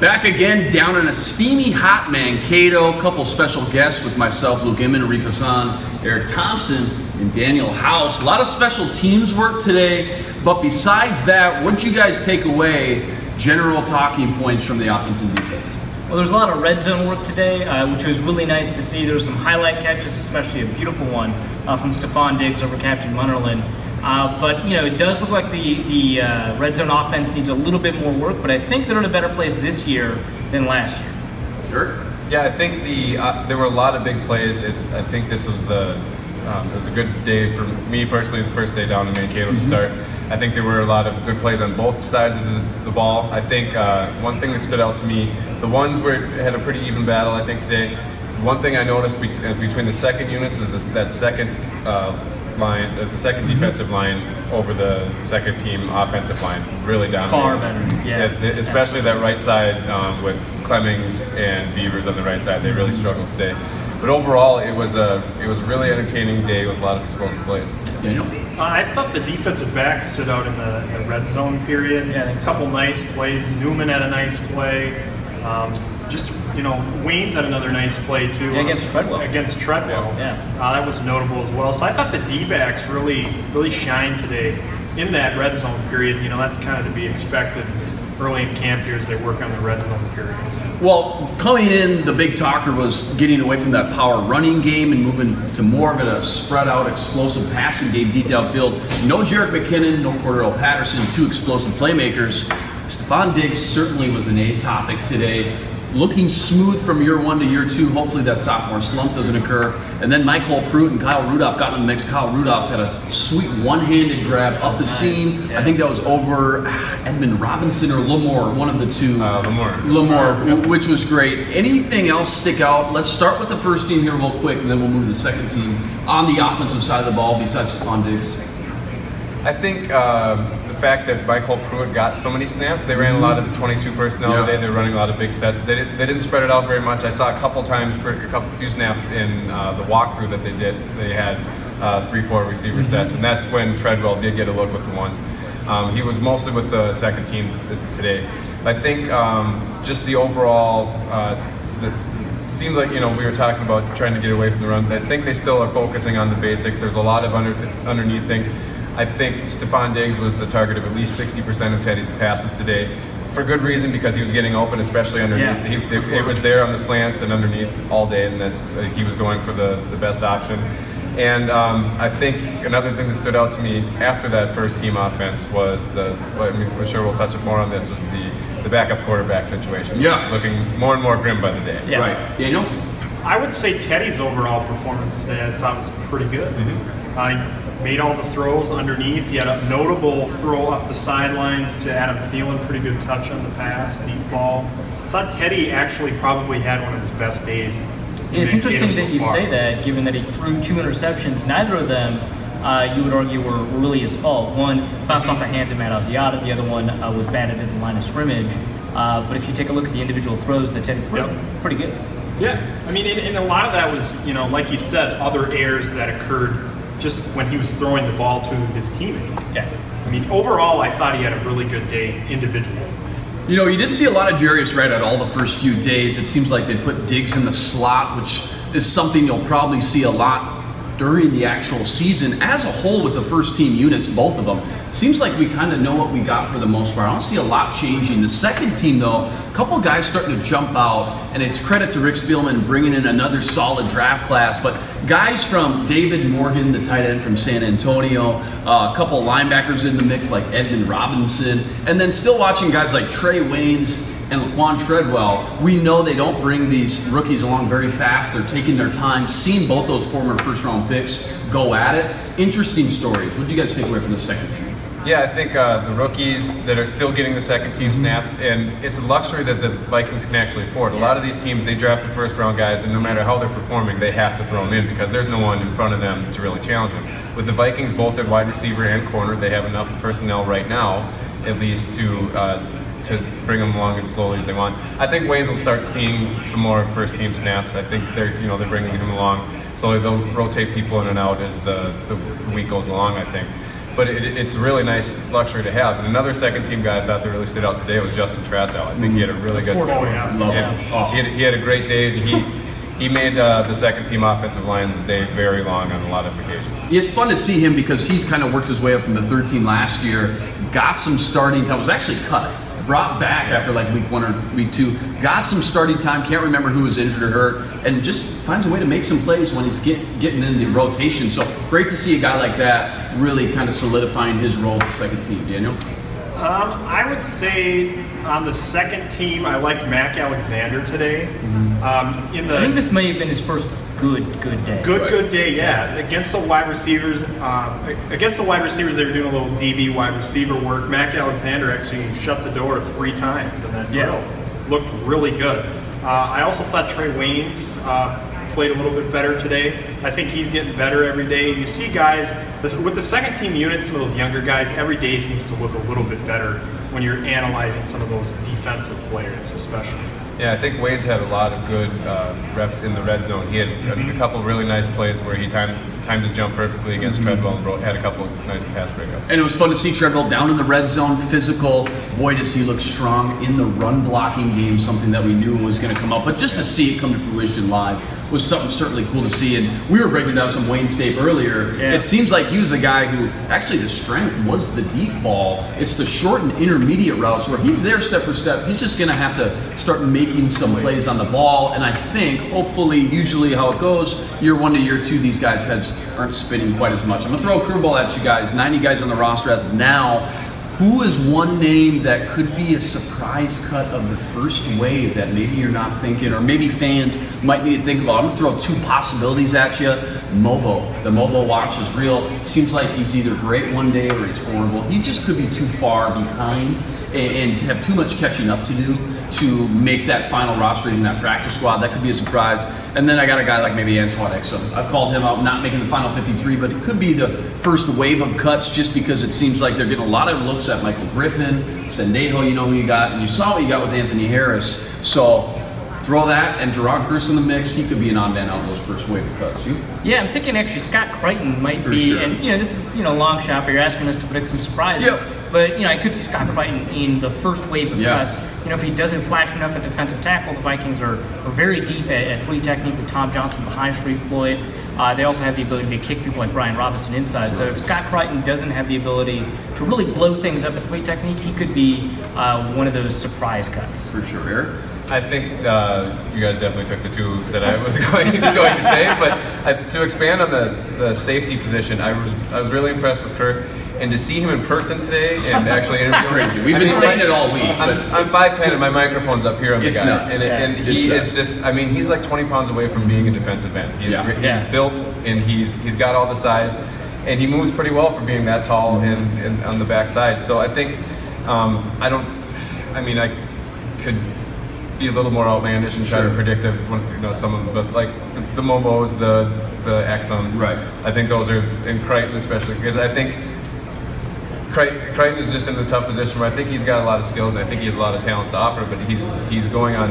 Back again down in a steamy hot Mankato. Couple special guests with myself, Luke Inman, Arif Hasan, Eric Thompson, and Daniel House. A lot of special teams work today, but besides that, what'd you guys take away, general talking points from the offense and defense? Well, there's a lot of red zone work today, which was really nice to see. There were some highlight catches, especially a beautiful one from Stephon Diggs over Captain Munnerlyn. But, you know, it does look like the red zone offense needs a little bit more work, but I think they're in a better place this year than last year. Sure. Yeah, I think there were a lot of big plays. I think this was it was a good day for me personally, the first day down in Mankato to start. I think there were a lot of good plays on both sides of the ball. I think one thing that stood out to me, the ones where it had a pretty even battle, I think, today. One thing I noticed between the second units was that second line, the second defensive line over the second team offensive line really dominated. Far better, yeah. Especially that right side with Clemmings and Beavers on the right side. They really struggled today. But overall, it was a really entertaining day with a lot of explosive plays. Daniel? I thought the defensive backs stood out in the red zone period. Yeah, a couple nice plays. Newman had a nice play. Wayne's had another nice play too. Yeah, against Treadwell. Yeah. That was notable as well. So I thought the D-backs really shined today in that red zone period. You know, that's kind of to be expected early in camp here as they work on the red zone period. Well, coming in, the big talker was getting away from that power running game and moving to more of a spread out, explosive passing game deep downfield. No Jerick McKinnon, no Cordell Patterson, two explosive playmakers. Stephon Diggs certainly was the main topic today. Looking smooth from year one to year two. Hopefully that sophomore slump doesn't occur. And then Michael Pruitt and Kyle Rudolph got in the mix. Kyle Rudolph had a sweet one-handed grab up the seam. Yeah. I think that was over Edmund Robinson or Lamore, one of the two. Lamore, which was great. Anything else stick out? Let's start with the first team here real quick, and then we'll move to the second team on the offensive side of the ball besides Stephon Diggs. I think the fact that Michael Pruitt got so many snaps, they ran a lot of the 22 personnel today. They're running a lot of big sets. They didn't spread it out very much. I saw a couple times for a few snaps in the walkthrough that they did. They had 3-4 receiver sets, and that's when Treadwell did get a look with the ones. He was mostly with the second team today. I think just the overall, seems like, you know, we were talking about trying to get away from the run. I think they still are focusing on the basics. There's a lot of underneath things. I think Stephon Diggs was the target of at least 60% of Teddy's passes today, for good reason, because he was getting open, especially underneath. Yeah, it was there on the slants and underneath all day, and he was going for the best option. And I think another thing that stood out to me after that first team offense was I'm sure we'll touch more on this, was the backup quarterback situation. Yeah. It's looking more and more grim by the day. Yeah. Right. Daniel? I would say Teddy's overall performance today I thought was pretty good. Made all the throws underneath. He had a notable throw up the sidelines to Adam Thielen, pretty good touch on the pass, deep ball. I thought Teddy actually probably had one of his best days. Yeah, it's interesting that you say that, given that he threw 2 interceptions. Neither of them, you would argue, were really his fault. One bounced off the hands of Matt Asiata. The other one was batted at the line of scrimmage. But if you take a look at the individual throws that Teddy threw, pretty good. Yeah, I mean, and a lot of that was, you know, like you said, other errors that occurred just when he was throwing the ball to his teammate. Yeah. I mean, overall, I thought he had a really good day individually. You know, you did see a lot of Jarius Wright at all the first few days. It seems like they put Diggs in the slot, which is something you'll probably see a lot during the actual season as a whole with the first team units, both of them. Seems like we kind of know what we got for the most part. I don't see a lot changing. The second team, though, a couple guys starting to jump out, and it's credit to Rick Spielman bringing in another solid draft class. But guys from David Morgan, the tight end from San Antonio, a couple linebackers in the mix like Edmund Robinson, and then still watching guys like Trey Waynes and Laquan Treadwell. We know they don't bring these rookies along very fast. They're taking their time. Seeing both those former first-round picks go at it. Interesting stories. What did you guys take away from the second team? Yeah, I think the rookies that are still getting the second team snaps, and it's a luxury that the Vikings can actually afford. A lot of these teams, they draft the first round guys, and no matter how they're performing, they have to throw them in because there's no one in front of them to really challenge them. With the Vikings, both at wide receiver and corner, they have enough personnel right now, at least, to bring them along as slowly as they want. I think Waynes will start seeing some more first team snaps. I think they're bringing him along. Slowly they'll rotate people in and out as the week goes along, I think. but it's a really nice luxury to have. And another second-team guy I thought that really stood out today was Justin Tratow. I think he had a really good. He had a great day. He made the second-team offensive line's day very long on a lot of occasions. It's fun to see him because he's kind of worked his way up from the third team last year, got some starting time, was actually cut, brought back after like week 1 or week 2, got some starting time, can't remember who was injured or hurt, and just finds a way to make some plays when he's getting in the rotation. So great to see a guy like that really kind of solidifying his role with the second team. Daniel? I would say on the second team, I liked Mac Alexander today. I think this may have been his first good day. Good day, yeah. Against the wide receivers, they were doing a little DB wide receiver work. Mac Alexander actually shut the door 3 times in that drill. Looked really good. I also thought Trey Waynes played a little bit better today. I think he's getting better every day. You see guys, with the second team unit, some of those younger guys, every day seems to look a little bit better when you're analyzing some of those defensive players especially. Yeah, I think Wade's had a lot of good reps in the red zone. He had a couple of really nice plays where he timed his jump perfectly against Treadwell and had a couple of nice pass breakups. And it was fun to see Treadwell down in the red zone, physical. Boy, does he look strong in the run blocking game, something that we knew was going to come up. But just to see it come to fruition live was something certainly cool to see. And we were breaking down some Wayne's tape earlier. It seems like he was a guy who actually the strength was the deep ball. It's the short and intermediate routes where he's there step for step. He's just going to have to start making some plays on the ball. And I think, hopefully, usually how it goes, year 1 to year 2, these guys' heads aren't spinning quite as much. I'm going to throw a curveball at you guys. 90 guys on the roster as of now. Who is one name that could be a surprise cut of the first wave that maybe you're not thinking, or maybe fans might need to think about? I'm going to throw 2 possibilities at you. Mobo. The Mobo watch is real. Seems like he's either great one day or he's horrible. He just could be too far behind and to have too much catching up to do to make that final roster in that practice squad. That could be a surprise. And then I got a guy like maybe Antoine Exum. I've called him out, not making the final 53, but it could be the first wave of cuts just because it seems like they're getting a lot of looks at Michael Griffin, Sendejo, you know who you got, and you saw what you got with Anthony Harris. So throw that and Gerard Curse in the mix. He could be an odd man out of those first wave of cuts. You? Yeah, I'm thinking actually Scott Crichton might be, and this is long shot, but you're asking us to predict some surprises. But I could see Scott Crichton in the first wave of cuts. If he doesn't flash enough at defensive tackle, the Vikings are very deep at 3 technique with Tom Johnson behind Sharif Floyd. They also have the ability to kick people like Brian Robinson inside. So if Scott Crichton doesn't have the ability to really blow things up at 3 technique, he could be one of those surprise cuts. For sure, Eric. I think you guys definitely took the 2 that I was going to say, but to expand on the safety position, I was really impressed with Curse, and to see him in person today and actually interview crazy. We've been saying it all week. I'm 5'10" and my microphone's up here on the guy, nuts. and he is just, he's like 20 pounds away from being a defensive end. He's built and he's got all the size, and he moves pretty well for being that tall and on the backside. So I think I could be a little more outlandish and try to predict some of them, but like the Momos, the Exums, I think those are, in Crichton especially, because I think Crichton is just in the tough position where I think he's got a lot of skills and I think he has a lot of talents to offer, but he's going on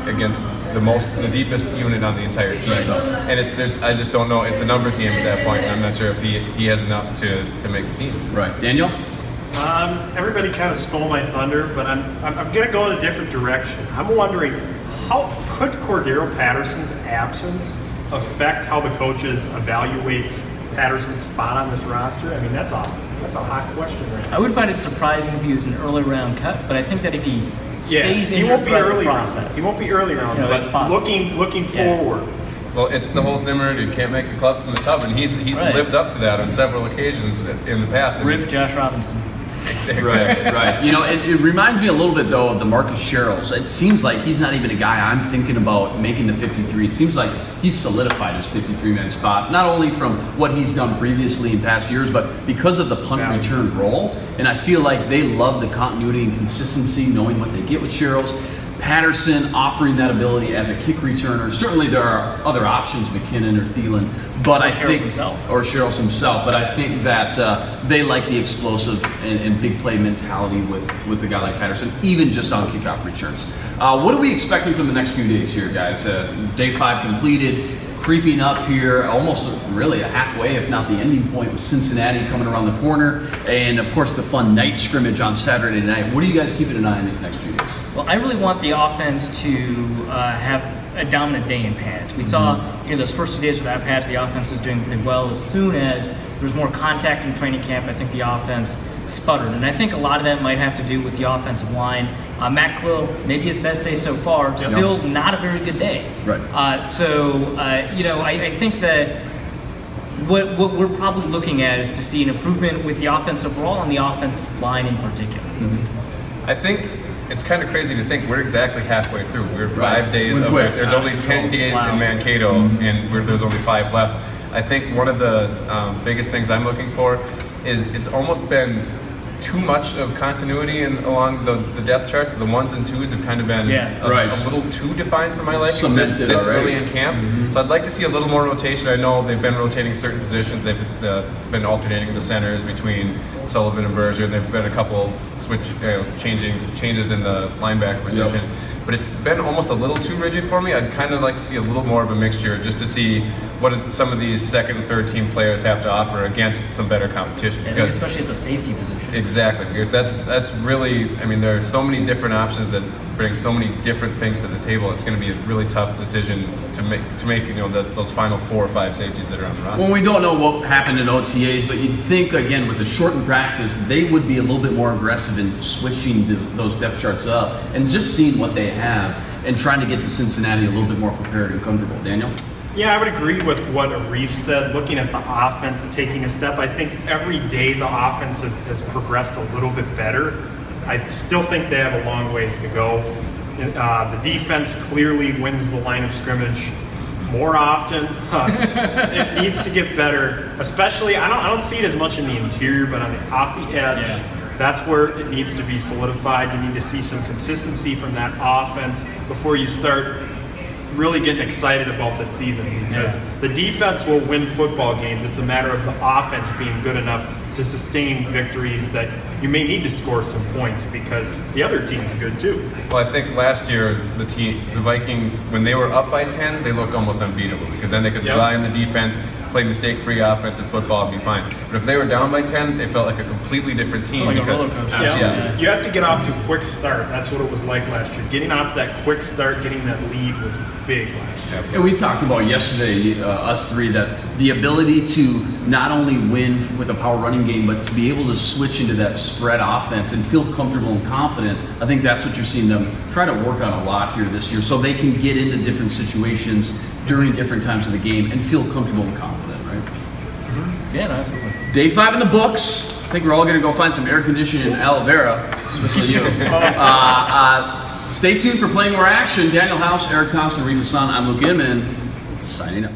against the deepest unit on the entire team, and I just don't know. It's a numbers game at that point, and I'm not sure if he has enough to make the team. Right, Daniel. Everybody kind of stole my thunder, but I'm going to go in a different direction. I'm wondering, how could Cordero Patterson's absence affect how the coaches evaluate Patterson's spot on this roster? That's a hot question right now. I would find it surprising if he was an early round cut, but I think that if he stays injured throughout the process, he won't be early round. But looking forward. Well, it's the whole Zimmer, you can't make the club from the tub, and he's lived up to that on several occasions in the past. Rip Josh Robinson. Right. It reminds me a little bit, though, of the Marcus Sherrills. It seems like he's not even a guy I'm thinking about making the 53. It seems like he's solidified his 53-man spot, not only from what he's done previously in past years, but because of the punt return role. And I feel like they love the continuity and consistency, knowing what they get with Sherrills. Patterson offering that ability as a kick returner. Certainly there are other options, McKinnon or Thielen, but I think Sherrills himself. But I think that they like the explosive and big play mentality with a guy like Patterson, even just on kickoff returns. What are we expecting from the next few days here, guys? Day 5 completed. creeping up here, almost really a halfway, if not the ending point, with Cincinnati coming around the corner, and of course the fun night scrimmage on Saturday night. What are you guys keeping an eye on these next few days? Well, I really want the offense to have a dominant day in pads. We saw, those first 2 days without pads, the offense was doing pretty well. As soon as there was more contact in training camp, I think the offense sputtered. And I think a lot of that might have to do with the offensive line. Matt Quill, maybe his best day so far, still not a very good day. Right. I think that what we're probably looking at is to see an improvement with the offense overall and the offensive line in particular. I think it's kind of crazy to think we're exactly halfway through. We're 5 days of it. There's only 10 days in Mankato, and there's only 5 left. I think one of the biggest things I'm looking for is it's almost been too much of continuity along the depth charts. The 1s and 2s have kind of been a little too defined for my liking this early in camp. So I'd like to see a little more rotation. I know they've been rotating certain positions. They've been alternating the centers between Sullivan and Berger. There've been a couple changes in the linebacker position. But it's been almost a little too rigid for me. I'd kind of like to see a little more of a mixture, just to see what some of these second and third team players have to offer against some better competition. Because, especially at the safety position. Exactly, because that's really, there are so many different options that bring so many different things to the table. It's going to be a really tough decision to make those final 4 or 5 safeties that are on the roster. Well, we don't know what happened in OTAs, but you'd think, again, with the shortened practice, they would be a little bit more aggressive in switching those depth charts up and just seeing what they have and trying to get to Cincinnati a little bit more prepared and comfortable. Daniel? Yeah, I would agree with what Arif said. Looking at the offense taking a step, I think every day the offense has progressed a little bit better. I still think they have a long ways to go. The defense clearly wins the line of scrimmage more often. It needs to get better, especially, I don't see it as much in the interior, but off the edge, that's where it needs to be solidified. You need to see some consistency from that offense before you start really getting excited about this season, because the defense will win football games. It's a matter of the offense being good enough to sustain victories that you may need to score some points because the other team's good too. Well, I think last year the Vikings, when they were up by 10, they looked almost unbeatable because then they could rely on the defense, play mistake-free offensive football, and be fine. But if they were down by 10, they felt like a completely different team. Like because a roller coaster. You have to get off to a quick start. That's what it was like last year. Getting off to that quick start, getting that lead was big last year. And we talked about yesterday, us three, that the ability to not only win with a power running game, but to be able to switch into that spread offense and feel comfortable and confident. I think that's what you're seeing them try to work on a lot here this year, so they can get into different situations during different times of the game and feel comfortable and confident, right? Yeah, no, absolutely. Day 5 in the books. I think we're all going to go find some air conditioning in aloe vera, especially you. Stay tuned for Playing More Action. Daniel House, Eric Thompson, Arif Hasan. I'm Luke Inman, signing up.